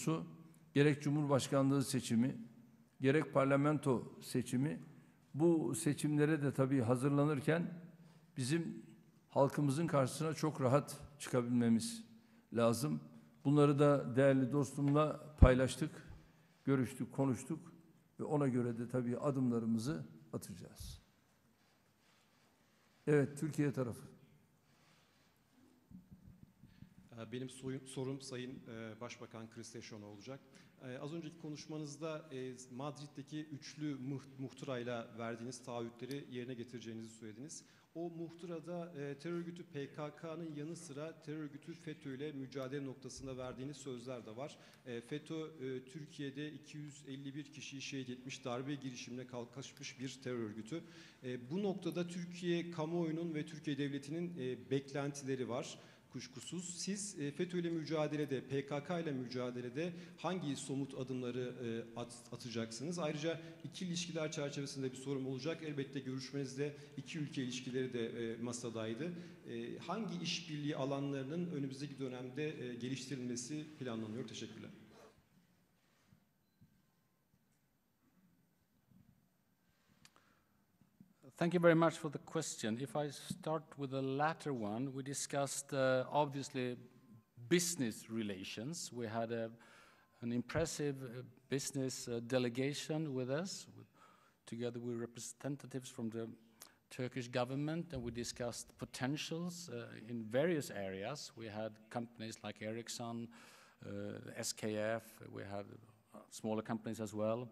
konusu gerek Cumhurbaşkanlığı seçimi, gerek parlamento seçimi, bu seçimlere de tabii hazırlanırken bizim halkımızın karşısına çok rahat çıkabilmemiz lazım. Bunları da değerli dostumla paylaştık, görüştük, konuştuk ve ona göre de tabii adımlarımızı atacağız. Evet, Türkiye tarafı. Benim sorum Sayın Başbakan Kristersson'a olacak. Az önceki konuşmanızda Madrid'deki üçlü muhtırayla verdiğiniz taahhütleri yerine getireceğinizi söylediniz. O muhtırada terör örgütü PKK'nın yanı sıra terör örgütü FETÖ ile mücadele noktasında verdiğiniz sözler de var. FETÖ Türkiye'de 251 kişiyi şehit etmiş, darbe girişimine kalkışmış bir terör örgütü. Bu noktada Türkiye kamuoyunun ve Türkiye devletinin beklentileri var. Kuşkusuz. Siz FETÖ ile mücadelede, PKK ile mücadelede hangi somut adımları atacaksınız? Ayrıca ikili ilişkiler çerçevesinde bir sorum olacak. Elbette görüşmenizde iki ülke ilişkileri de masadaydı. Hangi işbirliği alanlarının önümüzdeki dönemde geliştirilmesi planlanıyor? Teşekkürler. Thank you very much for the question. If I start with the latter one, we discussed obviously business relations. We had an impressive business delegation with us, together with representatives from the Turkish government, and we discussed potentials in various areas. We had companies like Ericsson, SKF, we had smaller companies as well,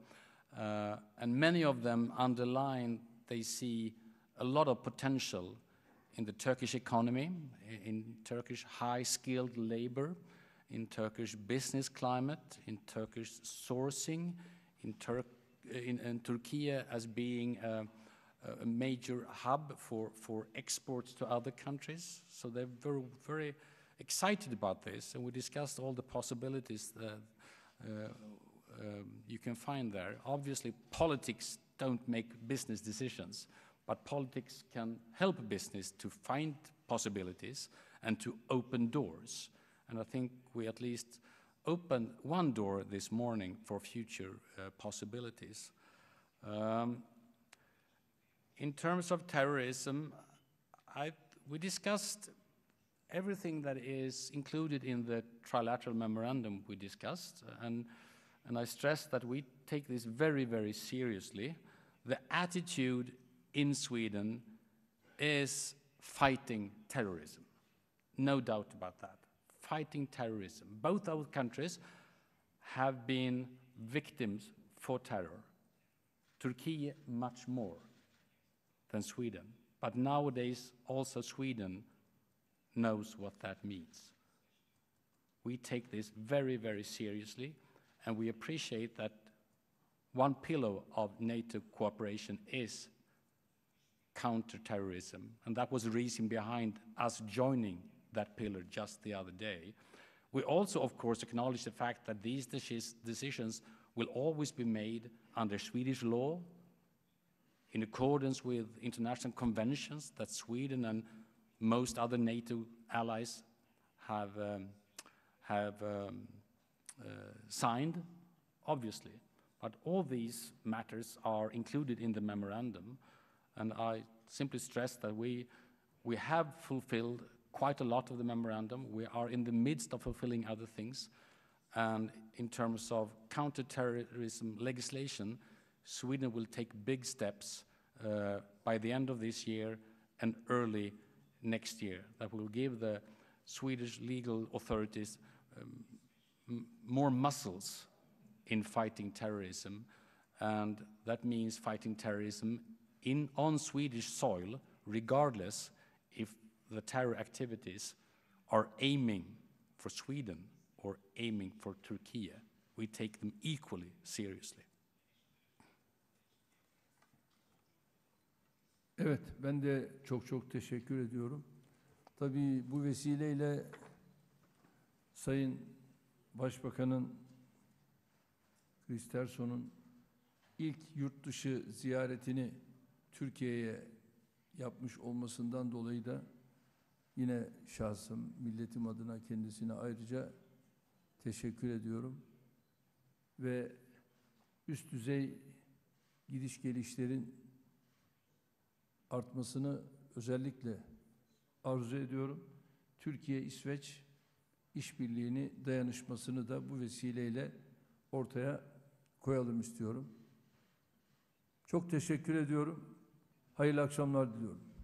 and many of them underline they see a lot of potential in the Turkish economy, in Turkish high-skilled labor, in Turkish business climate, in Turkish sourcing, in Turkey as being a major hub for exports to other countries. So they're very, very excited about this, and we discussed all the possibilities that you can find there. Obviously, politics don't make business decisions, but politics can help business to find possibilities and to open doors. And I think we at least opened one door this morning for future possibilities. In terms of terrorism, we discussed everything that is included in the trilateral memorandum we discussed, and I stress that we take this very, very seriously. The attitude in Sweden is fighting terrorism. No doubt about that. Fighting terrorism. Both our countries have been victims for terror. Turkey much more than Sweden. But nowadays also Sweden knows what that means. We take this very, very seriously, and we appreciate that one pillar of NATO cooperation is counter-terrorism, and that was the reason behind us joining that pillar just the other day. We also, of course, acknowledge the fact that these decisions will always be made under Swedish law, in accordance with international conventions that Sweden and most other NATO allies have signed, obviously. But all these matters are included in the memorandum, and I simply stress that we have fulfilled quite a lot of the memorandum. We are in the midst of fulfilling other things, and in terms of counter-terrorism legislation, Sweden will take big steps by the end of this year and early next year that will give the Swedish legal authorities more muscles in fighting terrorism, and that means fighting terrorism on Swedish soil, regardless if the terror activities are aiming for Sweden or aiming for Turkey. We take them equally seriously. Evet, ben de çok teşekkür ediyorum. Tabii bu vesileyle Sayın Başbakanın Kristersson'un ilk yurt dışı ziyaretini Türkiye'ye yapmış olmasından dolayı da yine şahsım, milletim adına kendisine ayrıca teşekkür ediyorum. ve üst düzey gidiş gelişlerin artmasını özellikle arzu ediyorum. Türkiye-İsveç işbirliğini, dayanışmasını da bu vesileyle ortaya koyalım istiyorum. Çok teşekkür ediyorum. Hayırlı akşamlar diliyorum.